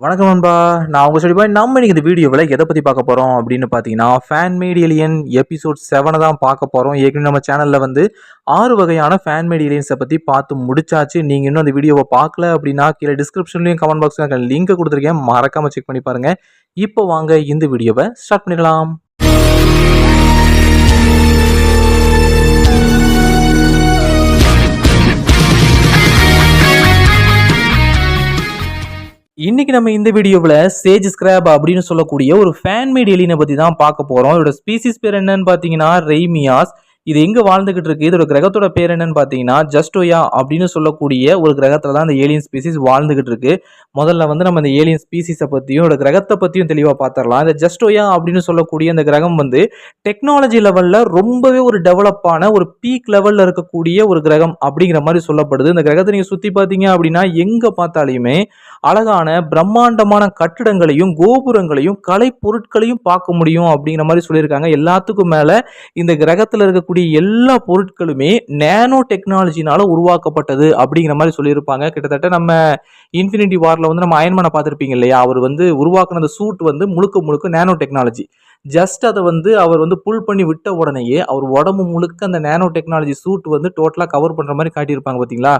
வணக்கம் நண்பா. நான் உங்க சொல்லி நம்ம இன்னைக்கு இந்த வீடியோவில் எதை பற்றி பார்க்க போகிறோம் அப்படின்னு பார்த்தீங்கன்னா ஃபேன் மேட் ஏலியன் எபிசோட் 7 தான் பார்க்க போகிறோம். ஏற்கனவே நம்ம சேனலில் வந்து 6 வகையான ஃபேன் மேட் ஏலியன்ஸை பற்றி பார்த்து முடிச்சாச்சு. நீங்கள் இன்னும் அந்த வீடியோவை பார்க்கல அப்படின்னா கீழே டிஸ்கிரிப்ஷன்லையும் கமெண்ட் பாக்ஸ்லையும் லிங்க் கொடுத்துருக்கேன், மறக்காமல் செக் பண்ணி பாருங்கள். இப்போ வாங்க இந்த வீடியோவை ஸ்டார்ட் பண்ணிடலாம். இன்னைக்கு நம்ம இந்த வீடியோவில் சேஜ் ஸ்கிராப் அப்படின்னு சொல்லக்கூடிய ஒரு ஃபேன் மேட் ஏலியனை பற்றி தான் பார்க்க போகிறோம். இதோட ஸ்பீசிஸ் பேர் என்னன்னு பார்த்தீங்கன்னா ரெய்மியாஸ். இது எங்கே வாழ்ந்துகிட்டு இருக்கு, இதோட கிரகத்தோட பேர் என்னன்னு பார்த்தீங்கன்னா ஜஸ்டோயா அப்படின்னு சொல்லக்கூடிய ஒரு கிரகத்தில் தான் இந்த ஏலியன் ஸ்பீசிஸ் வாழ்ந்துகிட்டு இருக்கு. முதல்ல வந்து நம்ம இந்த ஏலியன் ஸ்பீசிஸை பற்றியும் இதோட கிரகத்தை பற்றியும் தெளிவாக பார்த்துடலாம். இந்த ஜஸ்டோயா அப்படின்னு சொல்லக்கூடிய இந்த கிரகம் வந்து டெக்னாலஜி லெவலில் ரொம்பவே ஒரு டெவலப்பான ஒரு பீக் லெவலில் இருக்கக்கூடிய ஒரு கிரகம் அப்படிங்கிற மாதிரி சொல்லப்படுது. இந்த கிரகத்தை நீங்கள் சுற்றி பார்த்தீங்க அப்படின்னா எங்கே பார்த்தாலையுமே அழகான பிரம்மாண்டமான கட்டிடங்களையும் கோபுரங்களையும் கலை பொருட்களையும் பார்க்க முடியும் அப்படிங்கிற மாதிரி சொல்லியிருக்காங்க. எல்லாத்துக்கும் மேலே இந்த கிரகத்தில் இருக்கக்கூடிய எல்லா பொருட்களுமே நேனோ டெக்னாலஜினால உருவாக்கப்பட்டது அப்படிங்கிற மாதிரி சொல்லியிருப்பாங்க. கிட்டத்தட்ட நம்ம இன்ஃபினிட்டி வார்ல வந்து நம்ம அயன்மேனை பார்த்துருப்பீங்க இல்லையா, அவர் வந்து உருவாக்குன அந்த சூட் வந்து முழுக்க முழுக்க நேனோ டெக்னாலஜி. ஜஸ்ட் அதை வந்து அவர் வந்து புல் பண்ணி விட்ட உடனேயே அவர் உடம்பு முழுக்க அந்த நேனோ டெக்னாலஜி சூட் வந்து டோட்டலாக கவர் பண்ணுற மாதிரி காட்டியிருப்பாங்க பார்த்தீங்களா.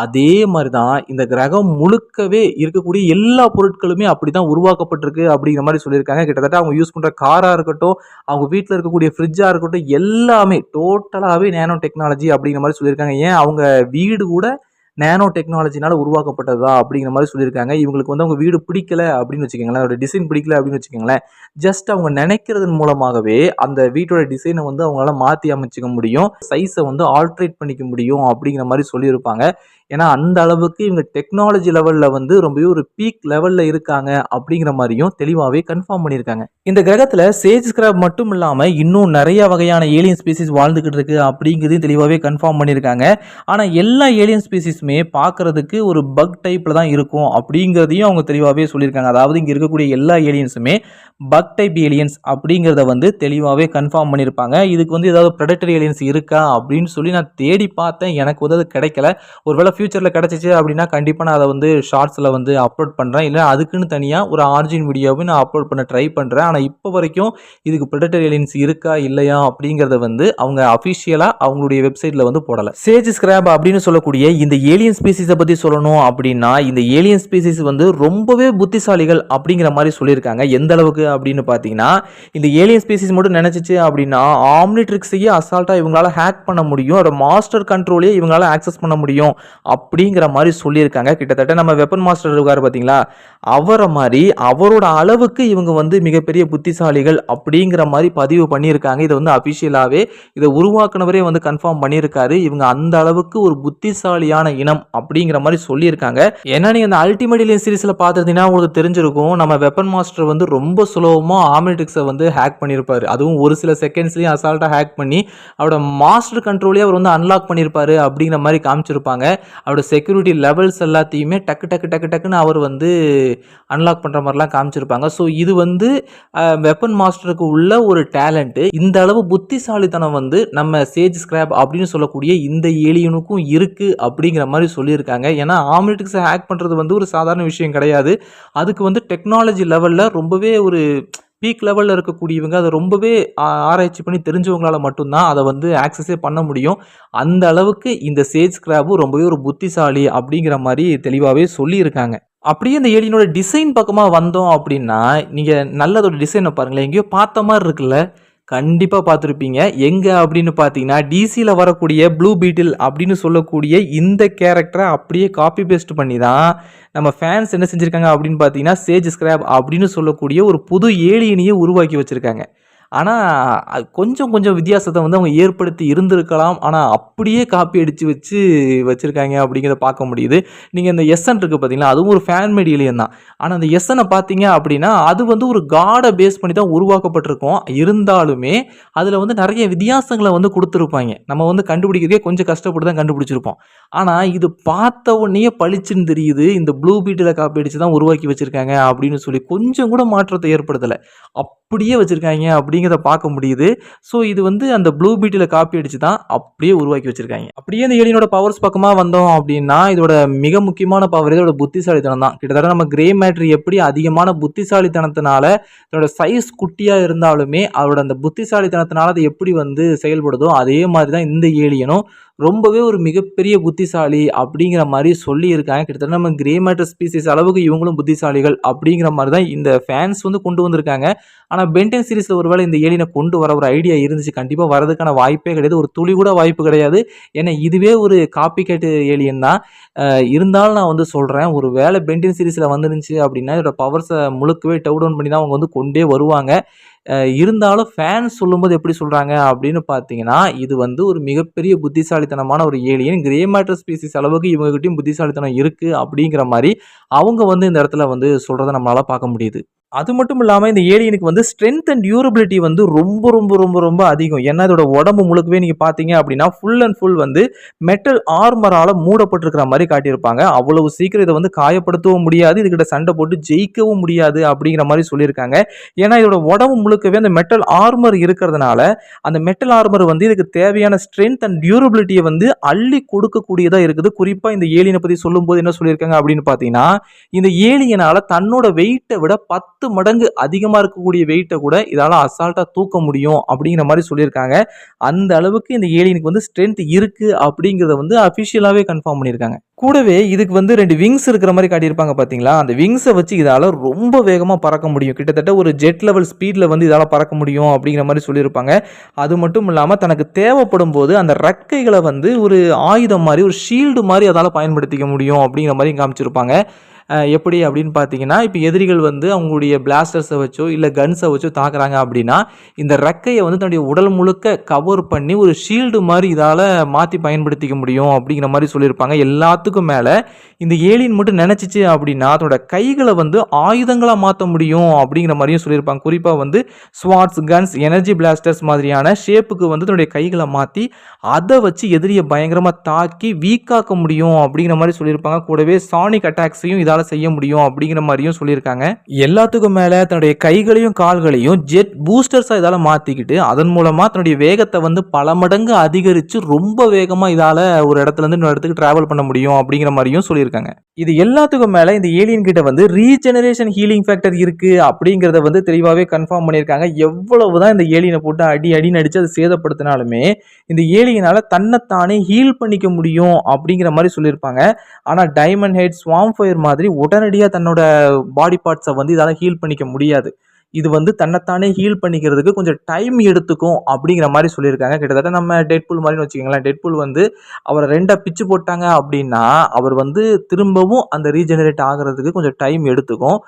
அதே மாதிரி தான் இந்த கிரகம் முழுக்கவே இருக்கக்கூடிய எல்லா பொருட்களுமே அப்படி தான் உருவாக்கப்பட்டிருக்கு அப்படிங்கிற மாதிரி சொல்லியிருக்காங்க. கிட்டத்தட்ட அவங்க யூஸ் பண்ணுற காராக இருக்கட்டும், அவங்க வீட்டில் இருக்கக்கூடிய ஃப்ரிட்ஜாக இருக்கட்டும், எல்லாமே டோட்டலாகவே நேனோ டெக்னாலஜி அப்படிங்கிற மாதிரி சொல்லியிருக்காங்க. ஏன் அவங்க வீடு கூட நேனோ டெக்னாலஜினால உருவாக்கப்பட்டதா அப்படிங்கிற மாதிரி சொல்லியிருக்காங்க. இவங்களுக்கு வந்து அவங்க வீடு பிடிக்கல அப்படின்னு வச்சுக்கோங்களேன், அதோட டிசைன் பிடிக்கல அப்படின்னு வச்சுக்கோங்களேன், ஜஸ்ட் அவங்க நினைக்கிறதன் மூலமாகவே அந்த வீட்டோட டிசைனை வந்து அவங்களால மாற்றி அமைச்சிக்க முடியும், சைஸை வந்து ஆல்ட்ரேட் பண்ணிக்க முடியும் அப்படிங்கிற மாதிரி சொல்லியிருப்பாங்க. ஏன்னா அந்த அளவுக்கு இவங்க டெக்னாலஜி லெவலில் வந்து ரொம்பவே ஒரு பீக் லெவலில் இருக்காங்க அப்படிங்கிற மாதிரியும் தெளிவாகவே கன்ஃபார்ம் பண்ணியிருக்காங்க. இந்த கிரகத்தில் சேஜ் ஸ்கிராப் மட்டும் இல்லாமல் இன்னும் நிறைய வகையான ஏலியன் ஸ்பீசிஸ் வாழ்ந்துகிட்டு இருக்கு அப்படிங்கிறதையும் தெளிவாகவே கன்ஃபார்ம் பண்ணியிருக்காங்க. ஆனால் எல்லா ஏலியன் ஸ்பீசிஸுமே பார்க்கறதுக்கு ஒரு பக் டைப்பில் தான் இருக்கும் அப்படிங்கிறதையும் அவங்க தெளிவாகவே சொல்லியிருக்காங்க. அதாவது இங்கே இருக்கக்கூடிய எல்லா ஏலியன்ஸுமே பக் டைப் ஏலியன்ஸ் அப்படிங்கிறத வந்து தெளிவாகவே கன்ஃபார்ம் பண்ணியிருப்பாங்க. இதுக்கு வந்து ஏதாவது ப்ரெடட்டரி ஏலியன்ஸ் இருக்கா அப்படின்னு சொல்லி நான் தேடி பார்த்தேன், எனக்கு வந்து அது கிடைக்கல. ஒருவேளை ஃபியூச்சரில் கிடச்சிச்சு அப்படின்னா கண்டிப்பாக நான் அதை வந்து ஷார்ட்ஸில் வந்து அப்லோட் பண்ணுறேன், இல்லை அதுக்குன்னு தனியாக ஒரு ஆர்ஜின் வீடியோவை நான் அப்லோட் பண்ண ட்ரை பண்ணுறேன். ஆனால் இப்போ வரைக்கும் இதுக்கு ப்ரெடட்டரி ஏலியன்ஸ் இருக்கா இல்லையா அப்படிங்கிறத வந்து அவங்க அஃபிஷியலாக அவங்களுடைய வெப்சைட்டில் வந்து போடலை. சேஜ் ஸ்கிராப் அப்படின்னு சொல்லக்கூடிய இந்த ஏலியன் ஸ்பீசிஸை பற்றி சொல்லணும் அப்படின்னா இந்த ஏலியன் ஸ்பீசிஸ் வந்து ரொம்பவே புத்திசாலிகள் அப்படிங்கிற மாதிரி சொல்லியிருக்காங்க. எந்த அளவுக்கு அப்படின்னு பார்த்தீங்கன்னா இந்த ஏலியன் ஸ்பீசிஸ் மட்டும் நினைச்சிச்சு அப்படின்னா ஆம்னிட்ரிக்ஸையே அசால்ட்டாக இவங்களால ஹேக் பண்ண முடியும், அதோட மாஸ்டர் கண்ட்ரோலையே இவங்களால ஆக்சஸ் பண்ண முடியும் அப்படிங்கிற மாதிரி சொல்லியிருக்காங்க. கிட்டத்தட்ட நம்ம வெப்பன் மாஸ்டர் இருக்காரு பார்த்தீங்களா, அவரை மாதிரி அவரோட அளவுக்கு இவங்க வந்து மிகப்பெரிய புத்திசாலிகள் அப்படிங்கிற மாதிரி பதிவு பண்ணியிருக்காங்க. இதை வந்து அஃபிஷியலாகவே இதை உருவாக்குனவரே வந்து கன்ஃபார்ம் பண்ணியிருக்காரு. இவங்க அந்த அளவுக்கு ஒரு புத்திசாலியான இனம் அப்படிங்கிற மாதிரி சொல்லியிருக்காங்க. ஏன்னா நீங்கள் அந்த அல்டிமேட் ஏலியன் சீரிஸில் பார்த்துருந்தீங்கன்னா உங்களுக்கு தெரிஞ்சிருக்கும், நம்ம வெப்பன் மாஸ்டர் வந்து ரொம்ப சுலபமாக ஆம்னிட்ரிக்ஸை வந்து ஹேக் பண்ணியிருப்பார். அதுவும் ஒரு சில செகண்ட்ஸ்லேயும் அசால்ட்டாக ஹேக் பண்ணி அவரோட மாஸ்டர் கண்ட்ரோலே அவர் வந்து அன்லாக் பண்ணியிருப்பாரு அப்படிங்கிற மாதிரி காமிச்சிருப்பாங்க. அவரோட செக்யூரிட்டி லெவல்ஸ் எல்லாத்தையுமே டக்குன்னு அவர் வந்து அன்லாக் பண்ணுற மாதிரிலாம் காமிச்சிருப்பாங்க. ஸோ இது வந்து வெப்பன் மாஸ்டருக்கு உள்ள ஒரு டேலண்ட்டு. இந்த அளவு புத்திசாலித்தனம் வந்து நம்ம சேஜ் ஸ்கிராப் அப்படின்னு சொல்லக்கூடிய இந்த ஏலியனுக்கும் இருக்குது அப்படிங்கிற மாதிரி சொல்லியிருக்காங்க. ஏன்னா ஆம்னிட்ரிக்ஸை ஹேக் பண்ணுறது வந்து ஒரு சாதாரண விஷயம் கிடையாது. அதுக்கு வந்து டெக்னாலஜி லெவலில் ரொம்பவே ஒரு பீக் லெவலில் இருக்கக்கூடியவங்க அதை ரொம்பவே ஆராய்ச்சி பண்ணி தெரிஞ்சவங்களால மட்டும்தான் அதை வந்து ஆக்சஸே பண்ண முடியும். அந்த அளவுக்கு இந்த சேஜ் ஸ்கிராபும் ரொம்பவே ஒரு புத்திசாலி அப்படிங்கிற மாதிரி தெளிவாகவே சொல்லியிருக்காங்க. அப்படியே இந்த ஏலியனோட டிசைன் பக்கமாக வந்தோம் அப்படின்னா நீங்கள் நல்லதோட டிசைனை பாருங்களேன், எங்கேயோ பார்த்த மாதிரி இருக்குல்ல, கண்டிப்பாக பார்த்துருப்பீங்க. எங்கே அப்படின்னு பார்த்தீங்கன்னா டிசியில் வரக்கூடிய ப்ளூ பீட்டில் அப்படின்னு சொல்லக்கூடிய இந்த கேரக்டரை அப்படியே காப்பி பேஸ்ட் பண்ணி தான் நம்ம ஃபேன்ஸ் என்ன செஞ்சுருக்காங்க அப்படின்னு பார்த்தீங்கன்னா சேஜ் ஸ்கிராப் அப்படின்னு சொல்லக்கூடிய ஒரு புது ஏலியனையே உருவாக்கி வச்சுருக்காங்க. ஆனால் கொஞ்சம் வித்தியாசத்தை வந்து அவங்க ஏற்படுத்தி இருந்திருக்கலாம். ஆனால் அப்படியே காப்பி அடித்து வச்சுருக்காங்க அப்படிங்கிறத பார்க்க முடியுது. நீங்கள் இந்த எஸ்என் இருக்குது பார்த்தீங்களா, அதுவும் ஒரு ஃபேன் மேட் ஏலியன் தான். ஆனால் அந்த எஸ்எனை பார்த்தீங்க அப்படின்னா அது வந்து ஒரு காடை பேஸ் பண்ணி தான் உருவாக்கப்பட்டிருக்கும். இருந்தாலுமே அதில் வந்து நிறைய வித்தியாசங்களை வந்து கொடுத்துருப்பாங்க. நம்ம வந்து கண்டுபிடிக்கிறதே கொஞ்சம் கஷ்டப்பட்டு தான் கண்டுபிடிச்சிருப்போம். ஆனால் இது பார்த்த உடனே பளிச்சுன்னு தெரியுது, இந்த ப்ளூ பீட்டில் காப்பி அடித்து தான் உருவாக்கி வச்சுருக்காங்க அப்படின்னு சொல்லி கொஞ்சம் கூட மாற்றத்தை ஏற்படுத்தலை. அப்படியே வச்சிருக்காங்க அப்படிங்கிறத பார்க்க முடியுது. ஸோ இது வந்து அந்த ப்ளூ பீட்டில காப்பி அடிச்சு தான் அப்படியே உருவாக்கி வச்சிருக்காங்க. அப்படியே இந்த ஏலியனோட பவர்ஸ் பக்கமா வந்தோம் அப்படின்னா, இதோட மிக முக்கியமான பவர் இதோட புத்திசாலித்தனம் தான். கிட்டத்தட்ட நம்ம கிரே மேட்டர் எப்படி அதிகமான புத்திசாலித்தனத்தினால இதோட சைஸ் குட்டியா இருந்தாலுமே, அதோட அந்த புத்திசாலித்தனத்தினால அது எப்படி வந்து செயல்படுதோ, அதே மாரி தான் இந்த ஏலியனும் ரொம்பவே ஒரு மிகப்பெரிய புத்திசாலி அப்படிங்கிற மாரி சொல்லியிருக்காங்க. கிட்டத்தட்ட நம்ம கிரே மேட்டர் ஸ்பீசிஸ் அளவுக்கு இவங்களும் புத்திசாலிகள் அப்படிங்கிற மாரி தான் இந்த ஃபேன்ஸ் வந்து கொண்டு வந்திருக்காங்க. ஆனா பென் 10 சீரிஸ்ல ஒருவேளை இந்த ஏலியன கொண்டு வர ஒரு ஐடியா இருந்துச்சு. கண்டிப்பா வரதுக்கான வாய்ப்பே கிடையாது. ஒரு துளி கூட வாய்ப்பு கிடையாது. ஏன்னா இதுவே ஒரு காப்பி கேட் ஏலியன் தான். இருந்தாலும் நான் வந்து சொல்றேன். ஒரு வேளை பென் 10 சீரிஸ்ல வந்துருந்துச்சு அப்படின்னா, இதோட பவர்ஸ முழுக்கவே டவ் டவுன் பண்ணி தான் அவங்க வந்து கொண்டே வருவாங்க. இருந்தாலும் ஃபேன்ஸ் சொல்லும்போது எப்படி சொல்றாங்க அப்படின்னு பார்த்தீங்கன்னா, இது வந்து ஒரு மிகப்பெரிய புத்திசாலித்தனமான ஒரு ஏலியன். கிரே மேட்டர் ஸ்பீசிஸ் அளவுக்கு இவங்ககிட்டயும் புத்திசாலித்தனம் இருக்கு அப்படிங்கிற மாரி, அவங்க வந்து இந்த இடத்துல வந்து சொல்றத நம்மளால பார்க்க முடியுது. அது மட்டும் இல்லாம இந்த ஏலியனுக்கு வந்து ஸ்ட்ரென்த் அண்ட் டியூரபிலிட்டி வந்து ரொம்ப அதிகம். ஏன்னா இதோட உடம்பு முழுக்கவே நீங்க பார்த்தீங்க அப்படின்னா, ஃபுல் அண்ட் ஃபுல் வந்து மெட்டல் ஆர்மரால மூடப்பட்டிருக்கிற மாரி காட்டியிருப்பாங்க. அவ்வளவு சீக்கிரம் இத வந்து காயப்படுத்தவும் முடியாது. இதுகிட்ட சண்டை போட்டு ஜெயிக்கவும் முடியாது அப்படிங்கிற மாரி சொல்லியிருக்காங்க. ஏன்னா இதோட உடம்பு முழுக்கவே அந்த மெட்டல் ஆர்மர் இருக்கிறதுனால, அந்த மெட்டல் ஆர்மர் வந்து இதுக்கு தேவையான ஸ்ட்ரென்த் அண்ட் டியூரபிலிட்டிய வந்து அள்ளி கொடுக்கக்கூடியதா இருக்குது. குறிப்பா இந்த ஏலியன பத்தி சொல்லும்போது என்ன சொல்லியிருக்காங்க அப்படின்னு பார்த்தீங்கன்னா, இந்த ஏலியனால தன்னோட வெயிட்ட விட 10 மடங்கு அதிகமா இருக்கக்கூடிய வெயிட்ட கூட இதால அசால்ட்டா தூக்க முடியும் அப்படிங்கிற மாரி சொல்லியிருக்காங்க. அந்த அளவுக்கு இந்த ஏலியனுக்கு வந்து ஸ்ட்ரென்த் இருக்கு அப்படிங்கிறத வந்து அபிஷியலாவே கன்ஃபார்ம் பண்ணியிருக்காங்க. கூடவே இதுக்கு வந்து 2 விங்ஸ் இருக்கிற மாரி காட்டியிருப்பாங்க பார்த்தீங்களா? அந்த விங்ஸ வச்சு இதால ரொம்ப வேகமா பறக்க முடியும். கிட்டத்தட்ட ஒரு ஜெட் லெவல் ஸ்பீட்ல வந்து இதால பறக்க முடியும் அப்படிங்கிற மாரி சொல்லியிருப்பாங்க. அது மட்டும் இல்லாம தனக்கு தேவைப்படும்போது அந்த ரெக்கைகள வந்து ஒரு ஆயுதம் மாரி, ஒரு ஷீல்டு மாரி அதால பயன்படுத்திக்க முடியும் அப்படிங்கிற மாரி காமிச்சிருப்பாங்க. எப்படி அப்படின்னு பார்த்தீங்கன்னா, இப்ப எதிரிகள் வந்து அவங்களுடைய பிளாஸ்டர்ஸ வச்சோ, இல்ல கன்ஸ வச்சோ தாக்குறாங்க அப்படின்னா, இந்த ரெக்கைய வந்து தன்னுடைய உடல் முழுக்க கவர் பண்ணி ஒரு ஷீல்டு மாரி இதால மாத்தி பயன்படுத்திக்க முடியும் அப்படிங்கிற மாரி சொல்லியிருப்பாங்க. எல்லாத்துக்கும் மேல இந்த ஏலியன் மட்டும் நெனச்சுச்சு அப்படின்னா, அதோட கைகள வந்து ஆயுதங்களா மாத்த முடியும் அப்படிங்கிற மாரியும் சொல்லியிருப்பாங்க. குறிப்பா வந்து ஸ்வாட்ஸ், கன்ஸ், எனர்ஜி பிளாஸ்டர்ஸ் மாதிரியான ஷேப்புக்கு வந்து தன்னுடைய கைகள மாத்தி, அத வச்சு எதிரிய பயங்கரமா தாக்கி வீக்காக்க முடியும் அப்படிங்கிற மாரி சொல்லியிருப்பாங்க. கூடவே சானிக் அட்டாக்ஸையும் இதால செய்ய முடியும் அப்படிங்கிற மாதிரியும் சொல்லியிருக்காங்க. எல்லாத்துக்கும் மேல தன்னுடைய கைகளையும் கால்களையும் ஜெட் பூஸ்டர்ஸா இதால மாத்திக்கிட்டு அதன் மூலமா தன்னுடைய வேகத்தை வந்து பல மடங்கு அதிகரிச்சு ரொம்ப வேகமா இதால ஒரு இடத்துல இருந்து இன்னொரு இடத்துக்கு டிராவல் பண்ண முடியும் அப்படிங்கிற மாதிரியும் சொல்லியிருக்காங்க. இது எல்லாத்துக்கும் மேல இந்த ஏலியன் கிட்ட வந்து ரீஜெனரேஷன் ஹீலிங் ஃபேக்டர் இருக்கு அப்படிங்கறத வந்து தெளிவாவே கன்ஃபார்ம் பண்ணியிருக்காங்க. எவ்வளவுதான் இந்த ஏலியனை போட்டு அடின்னு அடிச்சு அதை சேதப்படுத்தினாலுமே இந்த ஏலியனால தன்னைத்தானே ஹீல் பண்ணிக்க முடியும் அப்படிங்கிற மாதிரி சொல்லியிருப்பாங்க. ஆனா டைமண்ட் ஹெட், ஸ்வாம் ஃபயர் மாதிரி உடனடியா தன்னோட பாடி பார்ட்ஸை வந்து இதால ஹீல் பண்ணிக்க முடியாது. இது வந்து தன்னைத்தானே ஹீல் பண்ணிக்கிறதுக்கு கொஞ்சம் டைம் எடுத்துக்கும் அப்படிங்கிற மாதிரி சொல்லியிருக்காங்க. கிட்டத்தட்ட நம்ம டெட்பூல் மாதிரின்னு வச்சுக்கோங்களேன். டெட்பூல் வந்து அவரை 2 பிச்சு போட்டாங்க அப்படின்னா அவர் வந்து திரும்பவும் அந்த ரீஜெனரேட் ஆகிறதுக்கு கொஞ்சம் டைம் எடுத்துக்கும்.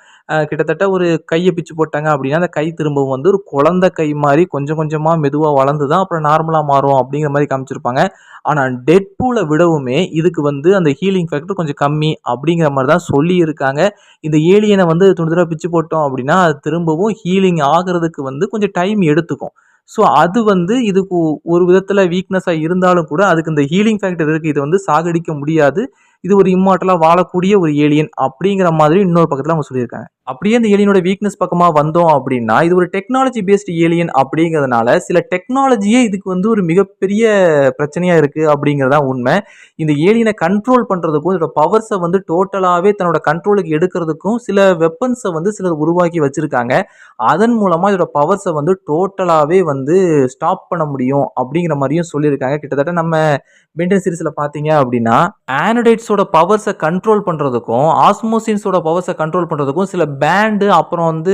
கிட்டத்தட்ட ஒரு கையை பிச்சு போட்டாங்க அப்படின்னா அந்த கை திரும்பவும் வந்து ஒரு குழந்தை கை மாதிரி கொஞ்சம் கொஞ்சமா மெதுவாக வளர்ந்து தான் அப்புறம் நார்மலாக மாறும் அப்படிங்கிற மாதிரி காமிச்சிருப்பாங்க. ஆனால் டெட்பூலை விடவுமே இதுக்கு வந்து அந்த ஹீலிங் ஃபேக்டர் கொஞ்சம் கம்மி அப்படிங்கிற மாதிரி தான் சொல்லியிருக்காங்க. இந்த ஏலியனை வந்து துண்டு தடவை பிச்சு போட்டோம் அப்படின்னா அது திரும்பவும் ஹீலிங் ஆகிறதுக்கு வந்து கொஞ்சம் டைம் எடுத்துக்கும். ஸோ அது வந்து இதுக்கு ஒரு விதத்தில் வீக்னஸாக இருந்தாலும் கூட அதுக்கு இந்த ஹீலிங் ஃபேக்டர் இருக்குது. இது வந்து சாகடிக்க முடியாது. இது ஒரு இம்மார்ட்டலாக வாழக்கூடிய ஒரு ஏலியன் அப்படிங்கிற மாதிரி இன்னொரு பக்கத்தில் அவங்க சொல்லியிருக்காங்க. அப்படியே இந்த ஏலியனோட வீக்னஸ் பக்கமா வந்தோம் அப்படின்னா இது ஒரு டெக்னாலஜி பேஸ்டு ஏலியன் அப்படிங்கிறதுனால சில டெக்னாலஜியே இதுக்கு வந்து ஒரு மிகப்பெரிய பிரச்சனையா இருக்கு அப்படிங்கிறதா உண்மை. இந்த ஏலியனை கண்ட்ரோல் பண்றதுக்கும் இதோட பவர்ஸை வந்து டோட்டலாவே தன்னோட கண்ட்ரோலுக்கு எடுக்கிறதுக்கும் சில வெப்பன்ஸை வந்து சிலர் உருவாக்கி வச்சிருக்காங்க. அதன் மூலமா இதோட பவர்ஸை வந்து டோட்டலாவே வந்து ஸ்டாப் பண்ண முடியும் அப்படிங்கிற மாதிரியும் சொல்லியிருக்காங்க. கிட்டத்தட்ட நம்ம பென்டன் சீரிஸ்ல பாத்தீங்க அப்படின்னா ஆனடைட்ஸோட பவர்ஸை கண்ட்ரோல் பண்றதுக்கும் ஆஸ்மோசின்ஸோட பவர்ஸை கண்ட்ரோல் பண்றதுக்கும் சில பேண்டு அப்புறம் வந்து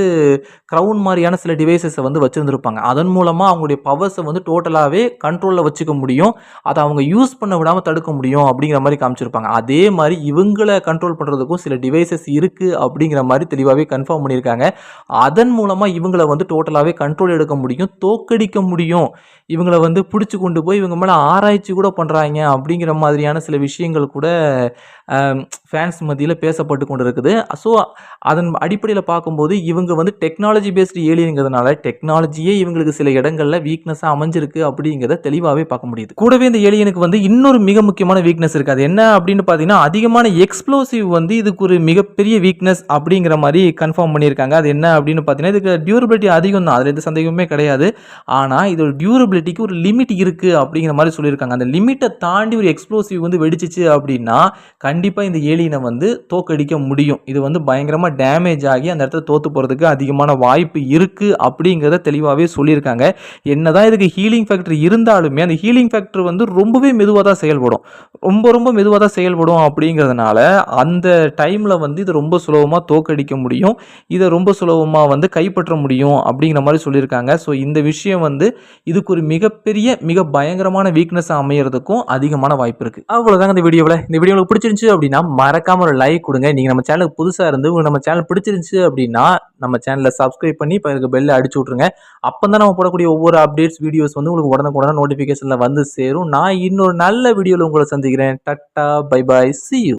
க்ரௌன் மாதிரியான சில டிவைசஸை வந்து வச்சிருந்திருப்பாங்க. அதன் மூலமா அவங்களுடைய பவர்ஸை வந்து டோட்டலாவே கண்ட்ரோல்ல வச்சுக்க முடியும். அதை அவங்க யூஸ் பண்ண விடாம தடுக்க முடியும் அப்படிங்கிற மாதிரி காமிச்சிருப்பாங்க. அதே மாதிரி இவங்களை கண்ட்ரோல் பண்றதுக்கும் சில டிவைசஸ் இருக்கு அப்படிங்கிற மாதிரி தெளிவாகவே கன்ஃபார்ம் பண்ணியிருக்காங்க. அதன் மூலமா இவங்களை வந்து டோட்டலாவே கண்ட்ரோல் எடுக்க முடியும், தோக்கடிக்க முடியும். இவங்களை வந்து பிடிச்சி கொண்டு போய் இவங்க மேலே ஆராய்ச்சி கூட பண்ணுறாங்க அப்படிங்கிற மாதிரியான சில விஷயங்கள் கூட ஃபேன்ஸ் மத்தியில் பேசப்பட்டு கொண்டு இருக்குது. ஸோ அதன் அடிப்படையில் பார்க்கும்போது இவங்க வந்து டெக்னாலஜி பேஸ்டு ஏலியன்கிறதுனால டெக்னாலஜியே இவங்களுக்கு சில இடங்களில் வீக்னஸாக அமைஞ்சிருக்கு அப்படிங்கிறத தெளிவாகவே பார்க்க முடியுது. கூடவே இந்த ஏலியனுக்கு வந்து இன்னொரு மிக முக்கியமான வீக்னஸ் இருக்குது. அது என்ன அப்படின்னு பார்த்தீங்கன்னா, அதிகமான எக்ஸ்ப்ளோசிவ் வந்து இதுக்கு ஒரு மிகப்பெரிய வீக்னஸ் அப்படிங்கிற மாதிரி கன்ஃபார்ம் பண்ணியிருக்காங்க. அது என்ன அப்படின்னு பார்த்தீங்கன்னா, இதுக்கு டியூரபிலிட்டி அதிகம் தான், அதில் எந்த சந்தேகமே கிடையாது. ஆனால் இதோட டியூரபிலிட்டிக்கு ஒரு லிமிட் இருக்குது அப்படிங்கிற மாதிரி சொல்லியிருக்காங்க. அந்த லிமிட்டை தாண்டி ஒரு எக்ஸ்ப்ளோசிவ் வந்து வெடிச்சிச்சு அப்படின்னா கண்டிப்பாக இந்த ஏலியனை வந்து தோக்கடிக்க முடியும். இது வந்து பயங்கரமாக டேமேஜ் ஆகி அந்த இடத்துல தோற்று போகிறதுக்கு அதிகமான வாய்ப்பு இருக்குது அப்படிங்கிறத தெளிவாகவே சொல்லியிருக்காங்க. என்னதான் இதுக்கு ஹீலிங் ஃபேக்டர் இருந்தாலுமே அந்த ஹீலிங் ஃபேக்டர் வந்து ரொம்பவே மெதுவாக தான் செயல்படும். ரொம்ப மெதுவாக தான் செயல்படும் அப்படிங்கிறதுனால அந்த டைமில் வந்து இது ரொம்ப சுலபமாக தோக்கடிக்க முடியும். இதை ரொம்ப சுலபமாக வந்து கைப்பற்ற முடியும் அப்படிங்கிற மாதிரி சொல்லியிருக்காங்க. ஸோ இந்த விஷயம் வந்து இதுக்கு ஒரு மிக பயங்கரமான வீக்னஸ் அமையறதுக்கும் அதிகமான வாய்ப்பு இருக்குது. அவ்வளோதாங்க இந்த வீடியோவில். இந்த வீடியோ உங்களுக்கு பிடிச்சிருந்துச்சு அப்படின்னா மறக்காம ஒரு லைக் கொடுங்க. நீங்கள் நம்ம சேனலுக்கு புதுசாக இருந்து உங்களுக்கு நம்ம சேனல் பிடிச்சிருந்துச்சு அப்படின்னா நம்ம சேனலை சப்ஸ்கிரைப் பண்ணி இப்போ பெல்லை அடிச்சு விட்ருங்க. அப்போ தான் நம்ம போடக்கூடிய ஒவ்வொரு அப்டேட்ஸ் வீடியோஸ் வந்து உங்களுக்கு உடனுக்குடனே நோட்டிஃபிகேஷனில் வந்து சேரும். நான் இன்னொரு நல்ல வீடியோவில் உங்களை சந்திக்கிறேன். Ta-ta bye bye, see you.